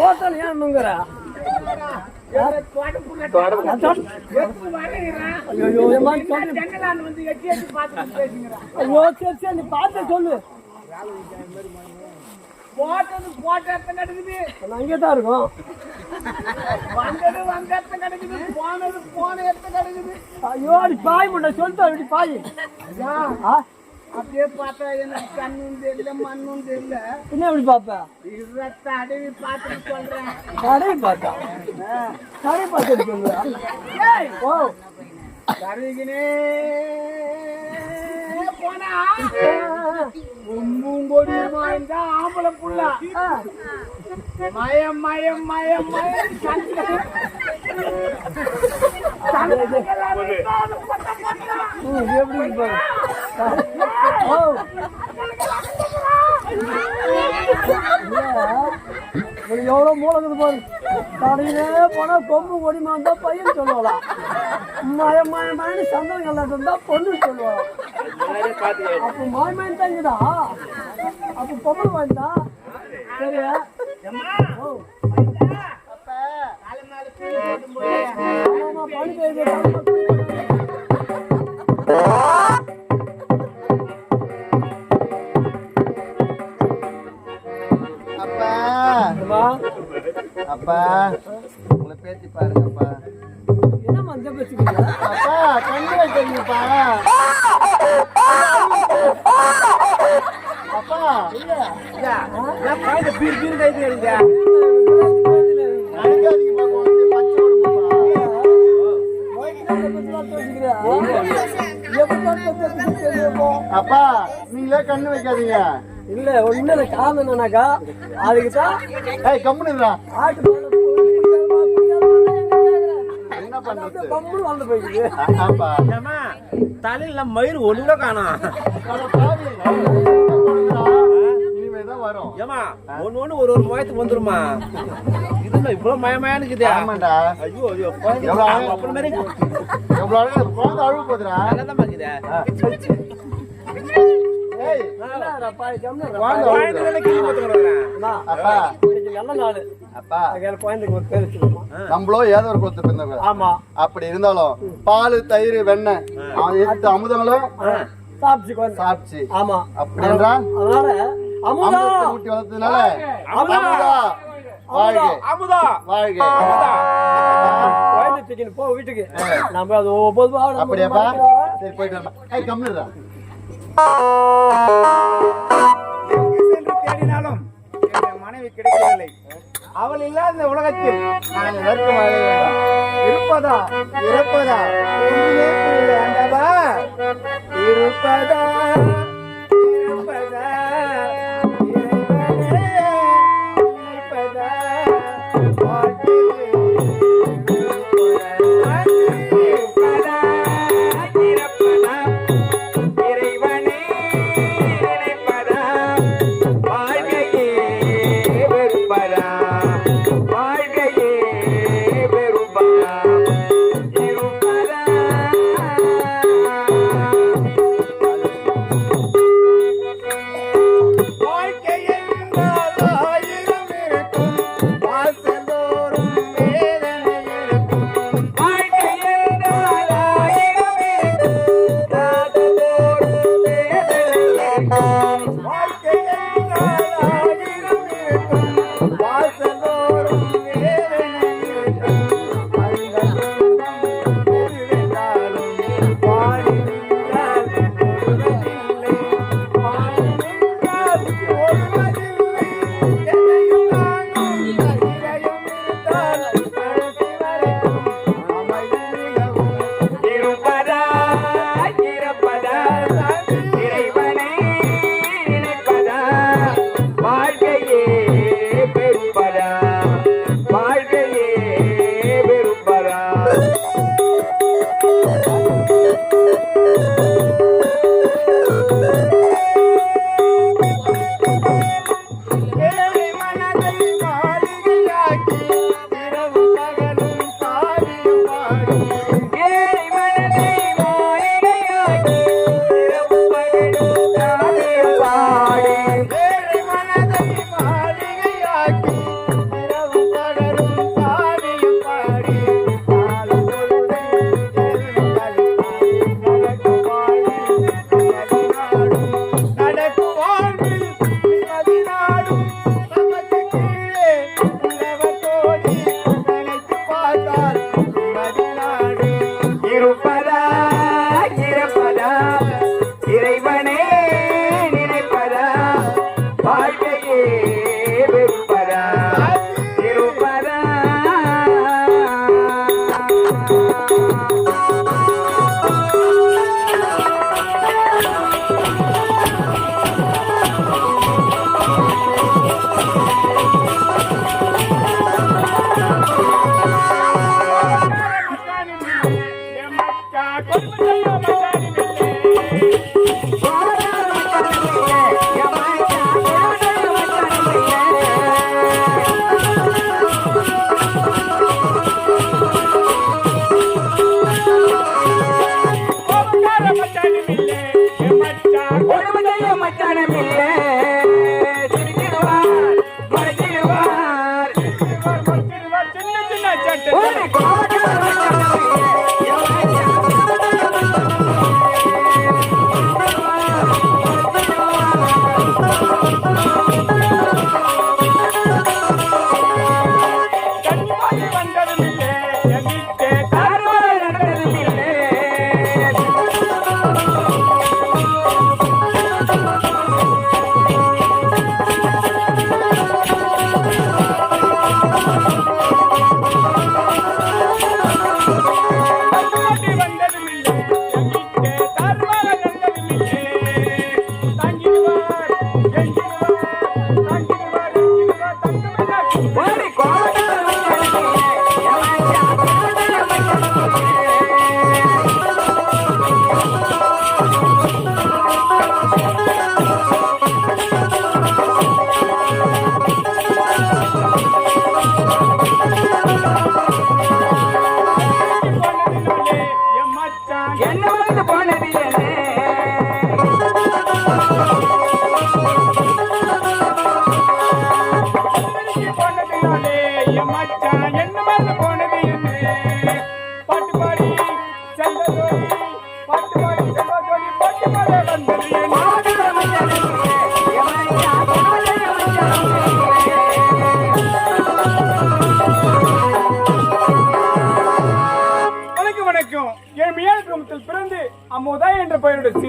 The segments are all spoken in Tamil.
போட்டல் ஏன்னுங்கிற நீ பார்த்து சொல்லு. போட்டது போட்ட கிடைக்குது, அங்கேதான் இருக்கும். வந்தது வந்த கிடைக்குது, போனது போன இடத்த கிடைக்குது. ஐயோ நீ பாய் முண்டை சொல்லிட்டு அப்படி பாய். அப்படியே பார்த்தா எனக்கு கண்ணும் தெரியல மண்ணும் தெரியல. என்ன எப்படி பாப்பா? அடவி பார்த்துட்டு சொல்றேன். கடை பார்த்தா கடை பார்த்துட்டு சொல்றேன். ஓ கருவிக்கினே போனா கொடியுமா இருந்தா ஆம்பளை புள்ள மயம் மயம் மயம் மயம் எப்படி பாரு. எவ்வளோ மூலங்குது பாரு. கடையிலே போனா கொம்பு கொடிமா இருந்தா பையன் சொல்லுவாளாம். மயம் மயம் மயன்னு சந்தனம் கல்லாட்டு இருந்தா பொண்ணு சொல்லுவாளாம். அப்ப மாயமயன் தாங்கிதா, அப்ப பொம்பளை வாய்ந்தா சரியா? பணி பெய்து அப்பா உங்களை பேசி பாருங்கப்பா. என்ன மஞ்ச பேசிக்கிறீங்க? அப்பா கண்ணு வைக்கிறீங்கப்பா. அப்பா பீர் பீர் கைது அப்பா நீங்களே கண்ணு வைக்காதீங்க. இல்ல ஒண்ணு காரணம் என்னன்னாக்கா அதுக்குதான் கம்முனுங்களா என்ன பண்றது கம்முனு வந்து போயிடுது. தலையில மயிறு ஒண்ணு காணும். இனிமேதான் வரும். ஏமா ஒண்ணு ஒண்ணு ஒரு ஒரு மயத்துக்கு வந்துருமா? இதுல இவ்வளவு மயமயானு இருக்குது. ஆமாண்டா. ஐயோ ஐயோ அப்புறம் மாதிரி எவ்வளவு குழந்தை அழுவு போதுரா. நல்லதான் பாக்குது. நம்மளோ ஏதோ ஒரு குளத்து பிறந்தவங்க. ஆமா அப்படி இருந்தாலும் பால் தயிர் வெண்ணெய் அமுதங்களும் சாப்பிச்சு. ஆமா அப்படி என்றால் அதனால அமுதத்தை ஊட்டி வளர்த்ததுனால அமுதா வாழ்க அமுதா வாழ்க. போ வீட்டுக்கு நம்ம அது ஒவ்வொரு அப்படியாப்பா? சரி போயிட்டு வரலாம். கம்மிடுறா. தேடினாலும் மனைவி கிடைக்கவில்லை. அவள் இல்லாத இந்த உலகத்தில் நான் இருப்பதா இருப்பதா ஆண்டவா இருப்பதா இருப்பதா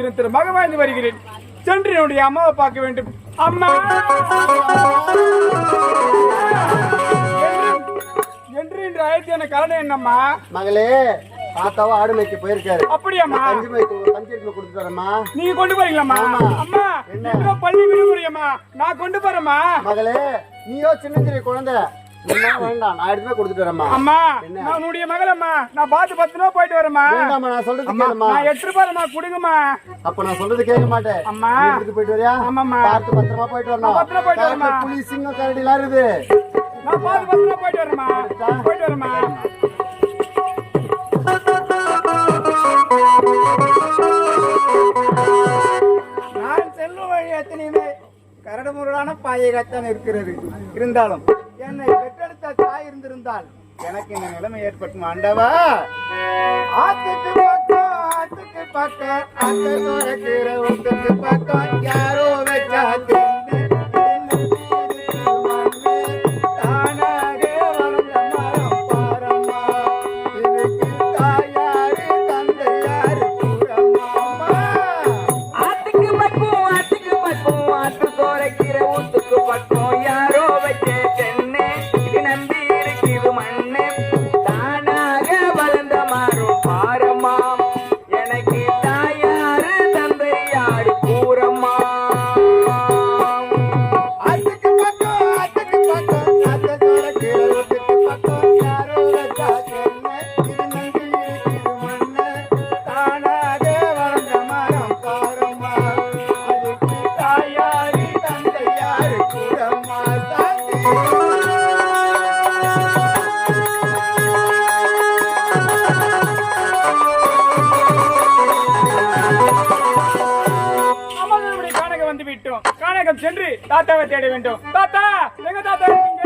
நிரந்தரமாக வாழ்ந்து வருகிறேன். சென்று என்னுடைய அம்மாவை பார்க்க வேண்டும். அம்மா என்று இன்று அழைத்து எனக்கு காரணம் என்னம்மா? மகளே, தாத்தாவா ஆடு மேய்க்க போயிருக்காரு. அப்படியாம்மா? கஞ்சி கொடுத்துட்டு வரேம்மா. நீங்க கொண்டு போறீங்களாம்மா? அம்மா என்ன பள்ளி விடுமுறையம்மா, நான் கொண்டு போறேம்மா. மகளே, நீயோ சின்ன குழந்தை, வேண்டாம், நான் எடுத்து கொடுத்துட்டு வரேம்மா. அம்மா நான் உன்னுடைய மகளம்மா, நான் பார்த்து 10 ரூபா போயிட்டு வரேம்மா. வேண்டாம்மா, நான் சொல்றது கேளுமா. நான் 8 ரூபாய்மா கொடுங்கம்மா. அப்ப நான் சொல்றது கேட்க மாட்டேன். அம்மா எடுத்து போயிட்டு வரியா? ஆமாம்மா. பார்த்து பத்திரமா போயிட்டு வரணும். 10 ரூபா போயிட்டு வரேம்மா. புலி சிங்கம் கரடி எல்லாம் இருக்குது. நான் பார்த்து 10 ரூபா போயிட்டு வரேம்மா. போயிட்டு வரேம்மா. நான் செல்லும் வழி எத்தனையுமே கரடுமுரடான பாதையாகத்தான் இருக்கிறது. இருந்தாலும் என்னை பெற்றெடுத்த தாய் இருந்திருந்தால் எனக்கு இந்த நிலைமை ஏற்படும். ஆண்டவா, ஆத்துக்கு பக்கம் ஒத்துக்கு பக்கம் யாரோ வச்சா சென்று தாத்தாவை தேட வேண்டும். தாத்தா, எங்க தாத்தா இருக்கீங்க?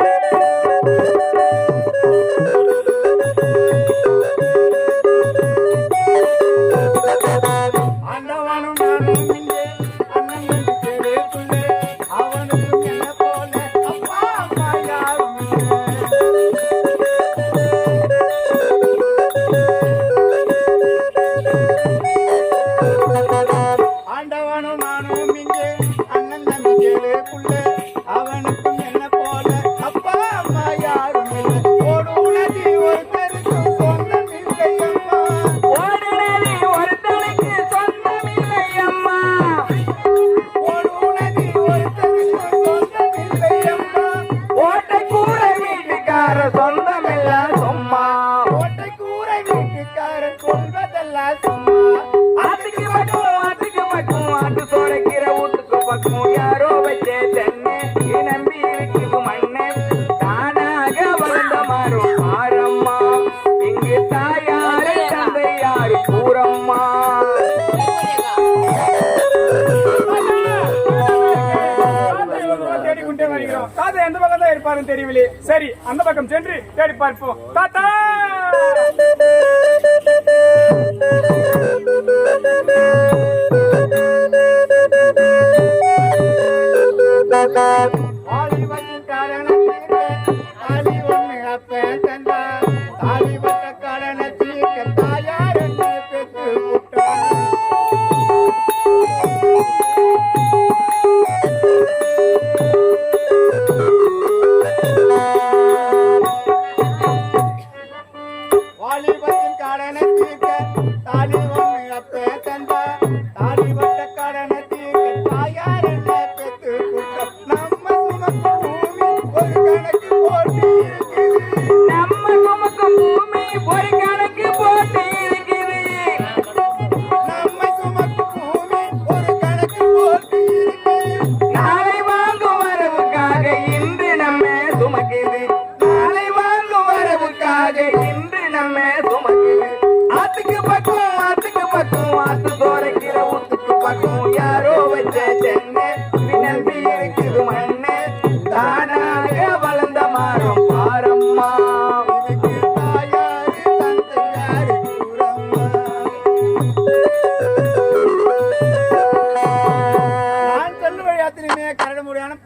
தாத்தா எந்த பக்கம் தான் இருப்பாருன்னு தெரியவில்லை. சரி, அந்த பக்கம் சென்று தேடி பார்ப்போம். தாத்தா,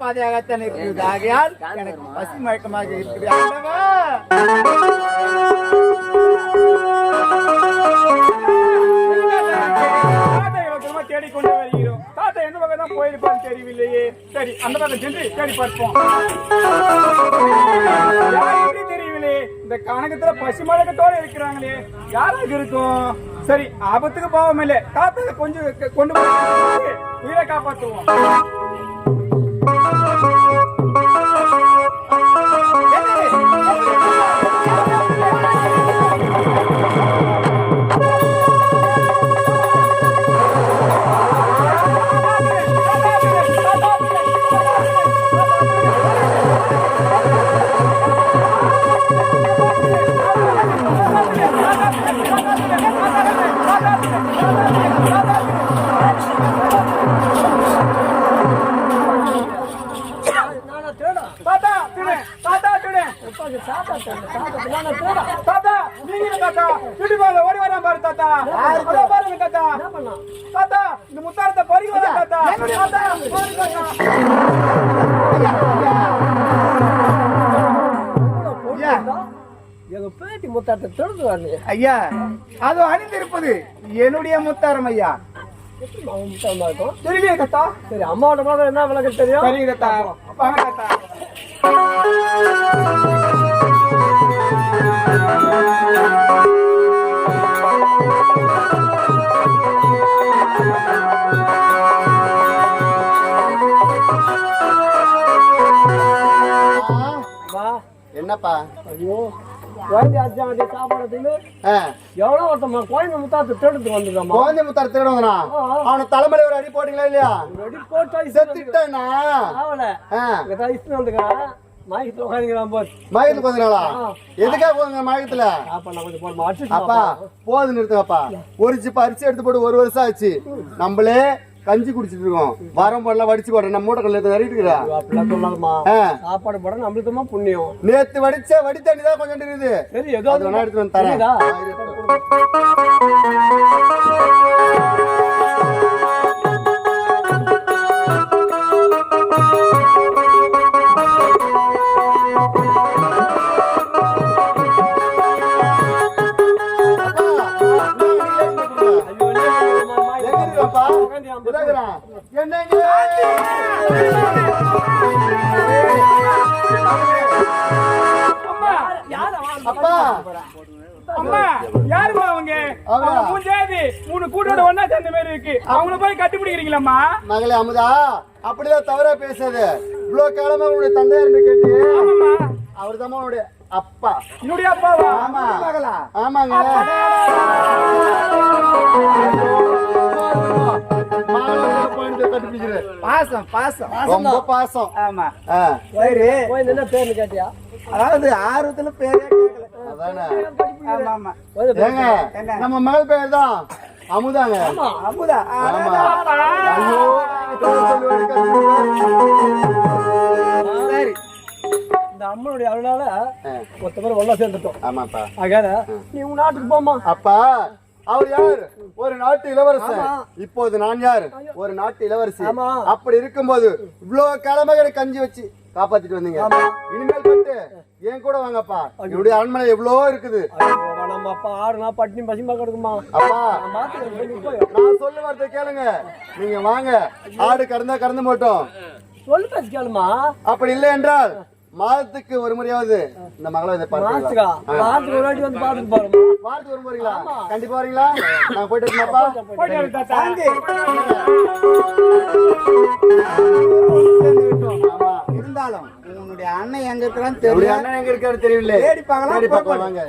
பாதையாகத்தான் இருக்கிறது. ஆகையால் எனக்கு பசி மயக்கமாக இருக்கிறது. தேடி தேடிக்கொண்டு வருகிறோம். தாத்தா எந்த பக்கம் தான் போயிருப்பான்னு தெரியவில்லையே. சரி, அந்த பக்கம் சென்று தேடி பார்ப்போம். யாரும் தெரியவில்லையே. இந்த கணக்கத்துல பசி மழக்கத்தோட இருக்கிறாங்களே, யாராக இருக்கும்? சரி, ஆபத்துக்கு போவோம் இல்ல. தாத்தா கொஞ்சம் கொண்டு போய் உயிரை காப்பாற்றுவோம். தாத்தா நீங்க தாத்தா சுட்டி பாருங்க, ஓடி வரா பாரு தாத்தா. பாருங்க தாத்தா. தாத்தா இந்த முத்தாரத்தை பறிக்க வர தாத்தா. தாத்தா பாரு தாத்தா. எங்க பேட்டி முத்தாரத்தை தொடுத்து வரலையே. ஐயா, அது அணிந்திருப்பது என்னுடைய முத்தாரம் ஐயா. முத்தாரமா இருக்கும். தெரியலையே தாத்தா. சரி, அம்மாவோட மாதிரி என்ன விளக்கு தெரியும்? சரிங்க தாத்தா. வாங்க தாத்தா. என்னப்பா? ஐயோ, குழந்தை அச்சா சாப்பாடு எவ்வளோ ஒருத்தம்மா குழந்தை முத்தாரத்தை தேடுத்து வந்துருக்காமா. குழந்தை முத்தார தேடுவாங்கண்ணா. அவனை தலைமையில ஒரு அடி போட்டீங்களா இல்லையா? அடி போட்டா செத்துட்டேண்ணா. ஆவல இஷ்டம் வந்துக்கிறான். மயக்கத்துல உட்காந்துக்கிறான் போது. மயக்கத்துக்கு வந்துங்களா? எதுக்காக போதுங்க மயக்கத்துல? கொஞ்சம் போட்டு அப்பா போது நிறுத்துங்கப்பா. ஒரு சிப்ப அரிசி எடுத்து போட்டு 1 வருஷம் ஆச்சு. நம்மளே கஞ்சி குடிச்சிட்டு இருக்கோம். வரம் போடலாம் வடிச்சு போடுறேன். நம்ம மூட்டை கல்ல தறிட்டுக்கிறா. அப்படிலாம் சொல்லாதமா. சாப்பாடு போட நம்மளுக்குமா புண்ணியம். நேத்து வடி தண்ணி தான் கொஞ்சம் இருக்குது. சரி, ஏதோ வேணா எடுத்து வந்து தரேன். அம்மா யாருமா அவங்க? மூஞ்சாதி 3 கூட்டோட ஒண்ணா சேர்ந்த மாதிரி இருக்கு. அவங்கள போய் கட்டிப்பிடிக்கிறீங்களாம்மா? மகளே அமுதா, அப்படிதான் தவறா பேசாது. இவ்வளவு காலமா உன்னுடைய தந்தையார்னு கேட்டு. அவர் தான் உன்னுடைய அப்பா. என்னுடைய அப்பாவா? ஆமா மகளா? ஆமாங்க. பாசம் பாசம் ரொம்ப பாசம். ஆமா. சரி, என்ன பேர்னு கேட்டியா? அதாவது ஆர்வத்துல பேரே கேட்கல. அதானே. ஆமா ஆமா. ஏங்க, நம்ம மகள் பேர் தான் அமுதாங்க. அமுதா. ஐயோ, சரி, இந்த அம்மனுடைய அருளால மொத்த பேர் ஒண்ணா சேர்ந்துட்டோம். ஆமாப்பா. ஆகாத நீ உங்க நாட்டுக்கு போமா. அப்பா அவர் யார்? ஒரு நாட்டு இளவரசர். இப்போது நான் யார்? ஒரு நாட்டு இளவரசி. அப்படி இருக்கும்போது இவ்வளவு கிழமைகளை கஞ்சி வச்சு காப்பாத்திட்டு வந்தீங்க. இனிமேல் பட்டு என் கூட வாங்கப்பா. என்னுடைய அரண்மனை எவ்வளோ இருக்குது. நம்ம அப்பா ஆடுனா பட்டினி பசிமா கிடக்குமா. அப்பா நான் சொல்ல வார்த்தை கேளுங்க. நீங்க வாங்க. ஆடு கடந்து மாட்டோம். சொல்லு பேச கேளுமா. அப்படி இல்லை என்றால் மாதத்துக்கு ஒரு முறையாவது இந்த மகளை வந்து மாசத்துக்கு ஒரு வாட்டி வந்து பாத்துட்டு போறோம். வாரத்துக்கு ஒரு முறைங்களா? கண்டிப்பா வரீங்களா? நான் போயிட்டு இருக்கேன்ப்பா. இருந்தாலும் உன்னுடைய அண்ணன் எங்க இருக்கிறான்னு தெரியல. அண்ணன் எங்க இருக்காரு தெரியல. தேடி பார்க்கலாம். வாங்க.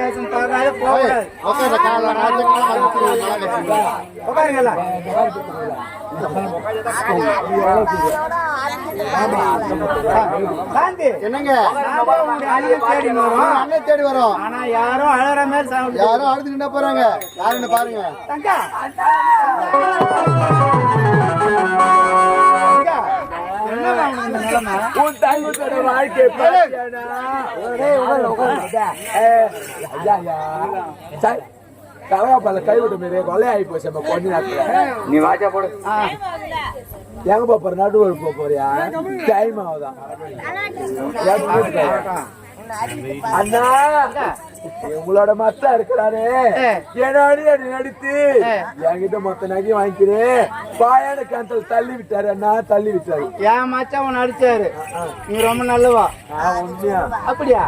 வேஷம் பார்க்காத போகக்கூடாது. உட்கார கால உட்காருங்களா. சாந்தி, என்னங்க நாம உங்களுடைய அண்ணன் தேடி வரோம். அண்ணன் தேடி வரோம். ஆனா யாரும் அழற மாதிரி sound. யாரும் அழுதுகிட்ட போறாங்க. யாருன்னு பாருங்க. தங்கா, என்னடா உனக்கு நிலைமை? உன் தங்கத்தோட வாழ்க்கை பாத்தியாடா? கலவாப்பால கைவிட்ட மாரி கொலை ஆகி போச்சு நம்ம கொஞ்ச நேரத்துல. நீ வாஜா போடு. எங்க போற நடுவர் போறியா? டைம் ஆகுதா? அண்ணா உங்களோட மத்த இருக்கிறாரு என்னோட நடித்து என்கிட்ட மொத்த நகை வாங்கிக்கிறேன். பாயான கந்தல் தள்ளி விட்டாரு அண்ணா, தள்ளி விட்டாரு. என் மச்சான் உன்னை அடிச்சாரு. நீ ரொம்ப நல்லவா. உண்மையா? அப்படியா?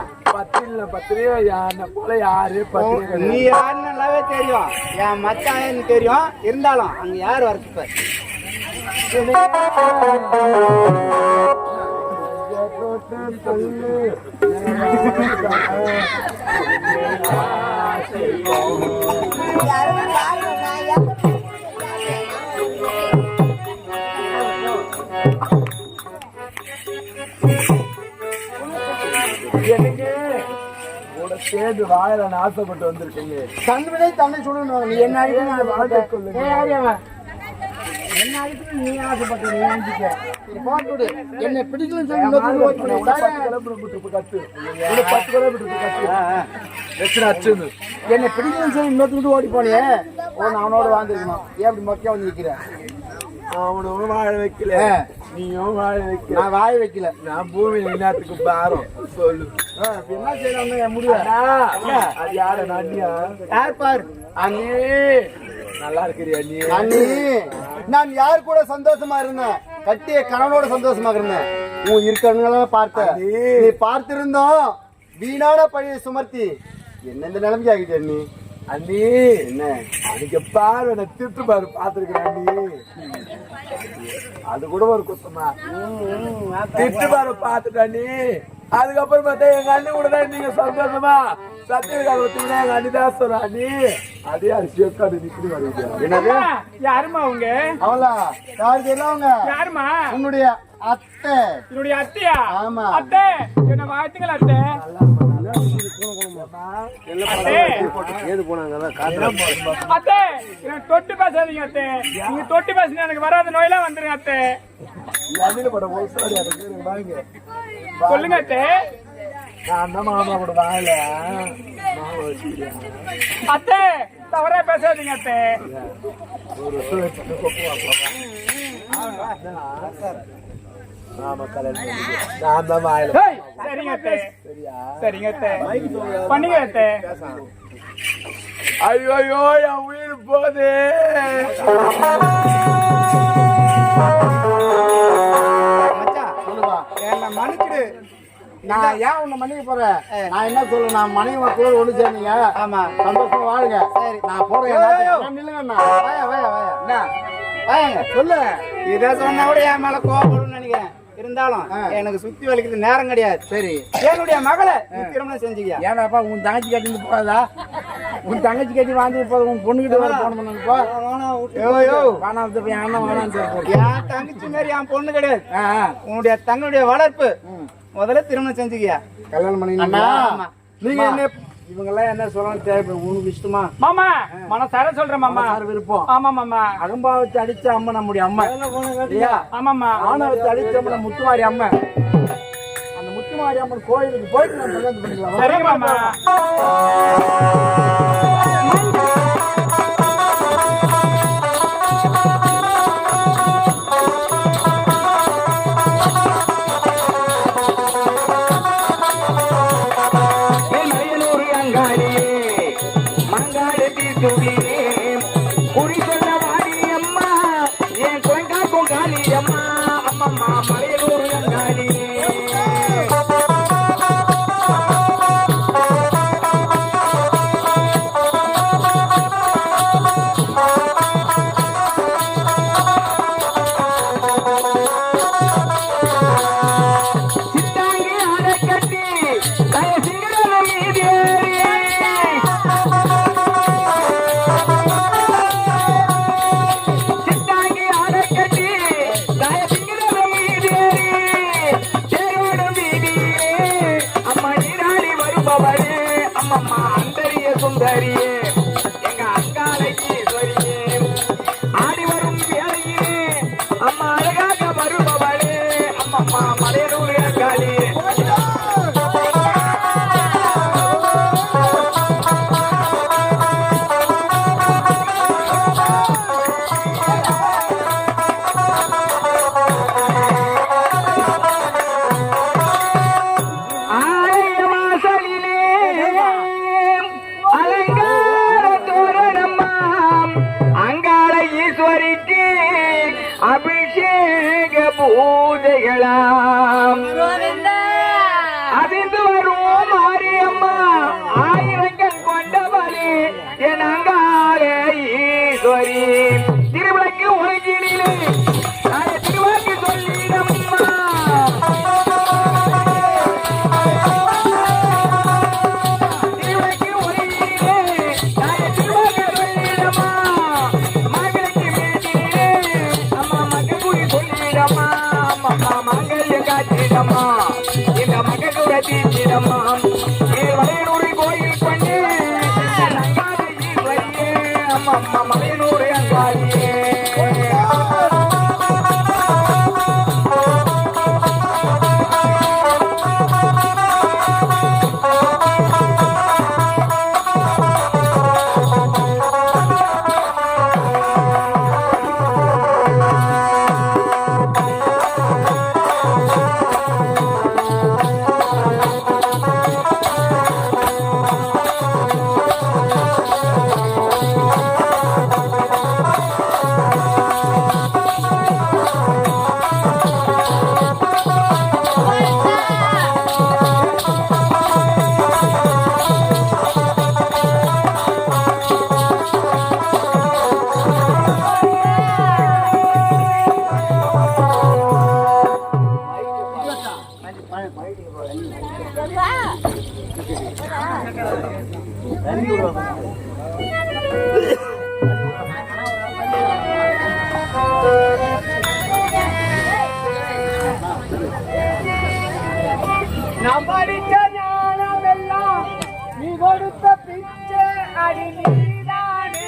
பத்திரிகை யானை போல யாரு பத்திரிகை நீ யாருன்னு நல்லாவே தெரியும். என் மச்சான் எனக்கு தெரியும். இருந்தாலும் அங்க யார் வரத்து? எனக்கு கூட சேர்ந்து வாழலான்னு ஆசைப்பட்டு வந்திருக்கீங்க. தன்விடை தன்னை சொல்லணும். நீ என்ன நீ ஆசைப்பட்ட நீ போட்டு என்ன பிடிக்கலன்னு சொல்லி கத்து 10 கிலோமீட்டர் என்ன பிடிக்கலன்னு சொல்லி இன்னொருத்தருக்கு ஓடி போனே. அவனோட வாழ்ந்துருக்கணும். ஏன் அப்படி மொக்கையா வந்து நிக்கிறேன்? அவனும் வாழ வைக்கல, நீயும் வாழ வைக்கல. நான் வாய வைக்கல. நான் பூமி என்னத்துக்கு பாரம் சொல்லு. என்ன செய்யறாங்க என் முடிவு? அது யார அண்ணியா? யார் பாரு அண்ணி நல்லா இருக்கிறியா நீ? அண்ணி, நான் யார் கூட சந்தோஷமா இருந்தேன்? கட்டிய கணவனோட சந்தோஷமா இருந்தேன். உன் இருக்கணும் பார்த்தேன். நீ பார்த்திருந்தோம் வீணான பழியை சுமர்த்தி என்ன இந்த நிலைமைக்கு ஆகிட்ட நீ. அண்ணி என்ன அதுக்கு பாரு என்ன திட்டு பாரு பாத்துருக்கிறேன் அண்ணி. அது கூட ஒரு குத்தமா திட்டு பாரு பாத்துட்டா நீ. அதுக்கப்புறம் பார்த்தா எங்க அண்ணி கூட தான் நீங்க சந்தோஷமா சத்தியகால வச்சுக்கிட்டா எங்க அண்ணி தான் சொன்னா நீ. அதே அரிசி உட்காந்து நிக்கி வருது. என்னது? யாருமா அவங்க? அவளா யாரு தெரியலவங்க? யாருமா? உன்னுடைய அத்தை. என்னுடைய அத்தையா? ஆமா. அத்தை என்ன வாழ்த்துங்கள் அத்தை. ஏது போனாங்க அத்தை எனக்கு தொட்டு பேசாதீங்க அத்தை. நீங்க தொட்டு பேசுனா எனக்கு வராத நோயெல்லாம் வந்துருங்க அத்தை. சொல்லுங்க அத்தை. நான் தான் மாமா கூட வாங்கல. அத்தை தவறா பேசாதீங்க அத்தை. ஒரு வருஷம் வச்சுட்டு நான் தான் வாயில. சரிங்க அத்தை. சரிங்க அத்தை. பண்ணிக்க அத்தை. ஐயோ என் உயிர் போகுது. சொல்லுவா. என்ன மன்னிச்சிடு. நான் ஏன் உன்னை மன்னிக்க போறேன்? நான் என்ன சொல்லுவேன்? நான் மனைவி மக்களோடு ஒண்ணு சேர்ந்தீங்க. ஆமா, சந்தோஷமா வாழுங்க. சரி, நான் போறேன். நில்லுங்கண்ணா. வாயா வாயா வாயா. என்ன வாயாங்க சொல்லு. இதை சொன்னா கூட என் மேல கோபம்னு நினைக்கிறேன். இருந்தாலும் எனக்கு சுத்தி வலிக்கிறது நேரம் கிடையாது. சரி, என்னுடைய மகளை திருமணம் செஞ்சுக்கியா. ஏன்னாப்பா உன் தங்கச்சி கட்டி போதா? உன் தங்கச்சி கட்டி வாங்கி போதும். உன் பொண்ணுகிட்ட வேற போன் பண்ணுங்கப்பா. வானாவது என் அண்ணன் வானான்னு சொல்லி என் தங்கச்சி மாதிரி என் பொண்ணு கிடையாது. உன்னுடைய தங்களுடைய வளர்ப்பு முதல்ல திருமணம் செஞ்சுக்கியா. கல்யாணம் பண்ணி நீங்க என்ன இவங்க எல்லாம் என்ன சொல்லணும் தேவை? உனக்கு இஷ்டமா? மாமா மனசார சொல்றேன் மாமா. விருப்பம். ஆமா மாமா. அகம்பா வச்சு அடிச்ச அம்மா நம்முடைய அம்மா. ஆமாமா. ஆனை வச்சு அடிச்ச அம்மா முத்துமாரி அம்மா. அந்த முத்துமாரி அம்மன் கோயிலுக்கு போயிட்டு நம்ம கல்யாணம் பண்ணிக்கலாம். சரிங்க மாமா. சுந்தரியே எங்க அங்காளை ஈஸ்வரியே ஆடி வரும் வேளையே அம்மா அழகாக வருபவளே அம்மம்மா மலையனூர் அங்காளி அபிஷேக பூஜைகளாம் அதிர்ந்து வரும் மாரியம்மா ஆயிரங்கள் கொண்டவளே என் அங்காள ஈஸ்வரி திருவிளக்கு உலகினிலே திருவாக்கு சொல்லிடம்மா திருவிளக்கு உலகினிலே திருவாக்கு சொல்லிடம்மா மகளுக்கு மேலே சொல்லிடம்மா அம்மா மங்கள காத்திடம்மா இந்த மகனுரை தீர்த்திடம்மா வளையனூர் கோயில் கொண்டு அங்காளி ஈஸ்வரியே அம்மா மலையனூர் அங்காளியே நாம் படித்த ஞானமெல்லாம் நீ கொடுத்த பிச்சை அடி நீதானே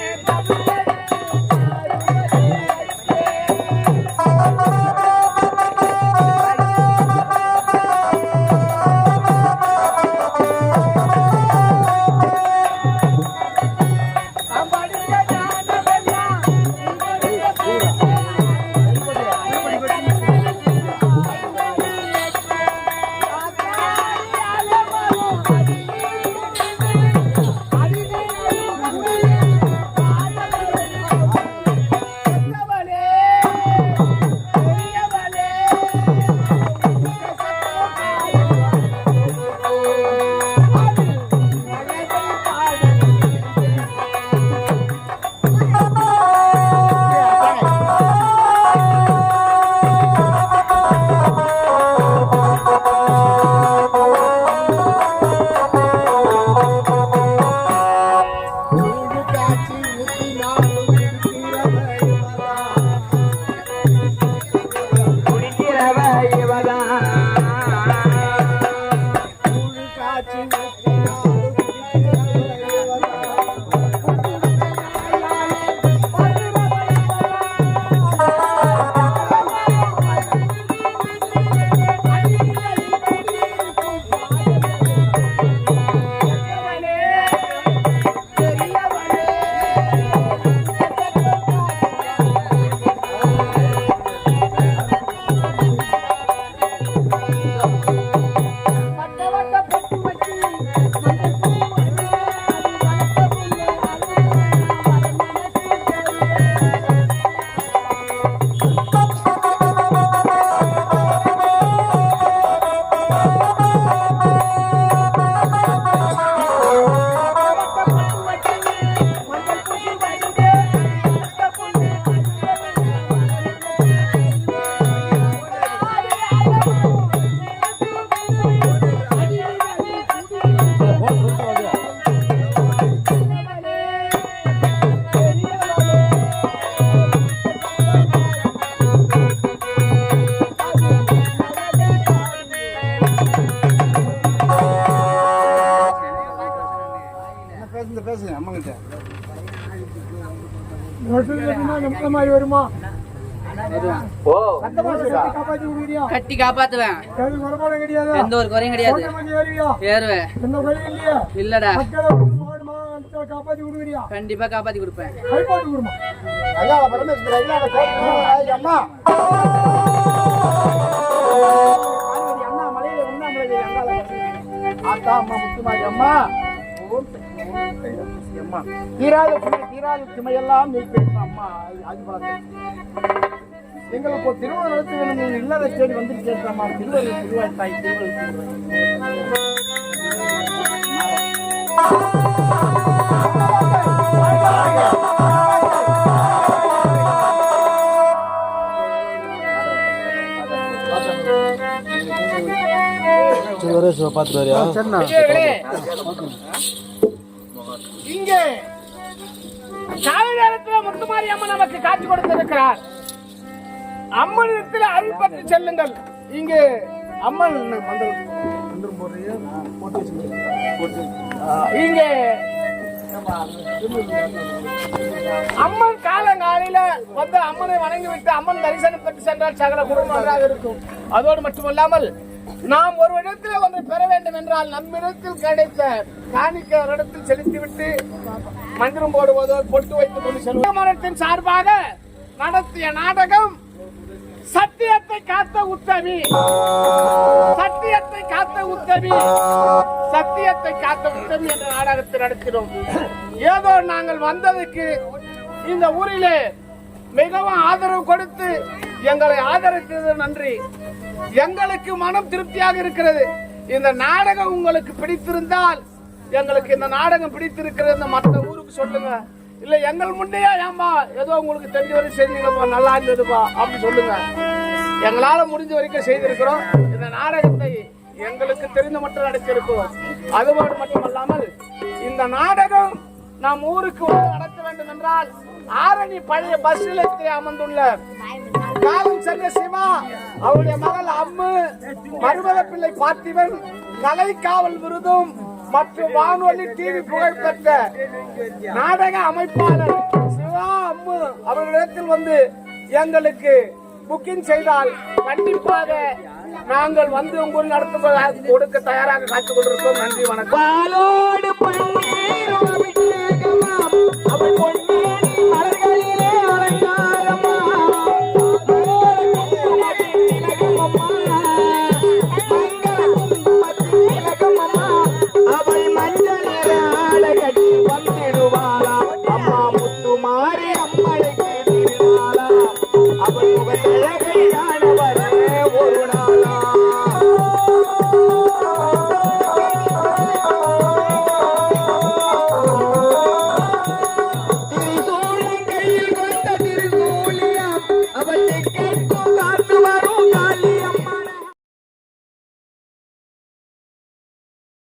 பேசுங்க அம்மா கிட்ட. நம்ம மாதிரி வருமா? காப்பாத்தி விடுவியா? கட்டி காப்பாத்துவேன். எதுவும் குறைபாடும் கிடையாது. எந்த ஒரு குறையும் கிடையாது. ஏறுவியா? ஏறுவேன். எந்த குறையும் இல்லையா? இல்லடா, மக்களை மாடுமா காப்பாத்தி விடுவியா? கண்டிப்பா காப்பாத்தி கொடுப்பேன். கைப்பாட்டு விடுமா? ஐயா பரமேஸ்வரர் ஐயா அந்த கோயில் அம்மா அண்ணா மலையில உண்ணாமலை ஆத்தா அம்மா முத்துமாரி அம்மா அம்மா தீராத சுமையெல்லாம் நீ பேசும் அம்மா எங்களுக்கு ஒரு திருமணம் நடத்த வேண்டும் நீங்கள் இல்லதை தேடி வந்துட்டு கேட்கலாமா? திருவள்ளுவர் தாய் இங்கே காலை நேரத்தில் முத்துமாரி அம்மன் நமக்கு காட்சி கொடுத்திருக்கிறார். அம்மனிடத்தில் அருள் பற்றி செல்லுங்கள். இங்கே அம்மன் இங்கே அம்மன் காலங்காலையில வந்து அம்மனை வணங்கிவிட்டு அம்மன் தரிசனம் பெற்று சென்றால் சகல குடும்பமாக இருக்கும். அதோடு மட்டுமல்லாமல் நாம் ஒரு இடத்தில் ஒன்றை பெற வேண்டும் என்றால் நம்மிடத்தில் கிடைத்த காணிக்க இடத்தில் செலுத்திவிட்டு மந்திரம் போடுவதோ பொட்டு வைத்துக் கொண்டு செல்வோம். மரத்தின் சார்பாக நடத்திய நாடகம் சத்தியத்தை காத்த உத்தமி, சத்தியத்தை காத்த உத்தமி, சத்தியத்தை காத்த உத்தமி என்ற நாடகத்தை நடத்தினோம். ஏதோ நாங்கள் வந்ததுக்கு இந்த ஊரிலே மிகவும் ஆதரவு கொடுத்து எங்களை ஆதரித்தது நன்றி. எங்களுக்கு மனம் திருப்தியாக இருக்கிறது. இந்த நாடகம் உங்களுக்கு பிடித்திருந்தால், எங்களுக்கு இந்த நாடகம் பிடித்திருக்கிறது மற்ற ஊருக்கு சொல்லுங்க. இல்ல எங்கள் முன்னையா ஏமா ஏதோ உங்களுக்கு தெரிஞ்ச வரைக்கும் செஞ்சீங்கப்பா, நல்லா இருந்ததுப்பா அப்படி சொல்லுங்க. எங்களால முடிஞ்ச வரைக்கும் செய்திருக்கிறோம். இந்த நாடகத்தை எங்களுக்கு தெரிந்த மட்டும் நடத்திருக்கிறோம். அதுபோடு மட்டுமல்லாமல் இந்த நாடகம் நாம் ஊருக்கு வந்து நடத்த வேண்டும் என்றால் ஆரணி பழைய பஸ் நிலையத்தில் அமர்ந்துள்ள காலம் சென்ற சிவா, அவருடைய மகள் அம்மு, மருமக பிள்ளை பார்த்திபன், கலை காவல் விருதும் மற்றும் வானொலி டிவி புகழ்பெற்ற நாடக அமைப்பாளர் சிவா அம்மு அவர்களிடத்தில் வந்து எங்களுக்கு புக்கிங் செய்தால் கண்டிப்பாக நாங்கள் வந்து உங்கள் நடத்த கொடுக்க தயாராக காத்துக் கொண்டிருக்கோம். நன்றி, வணக்கம்.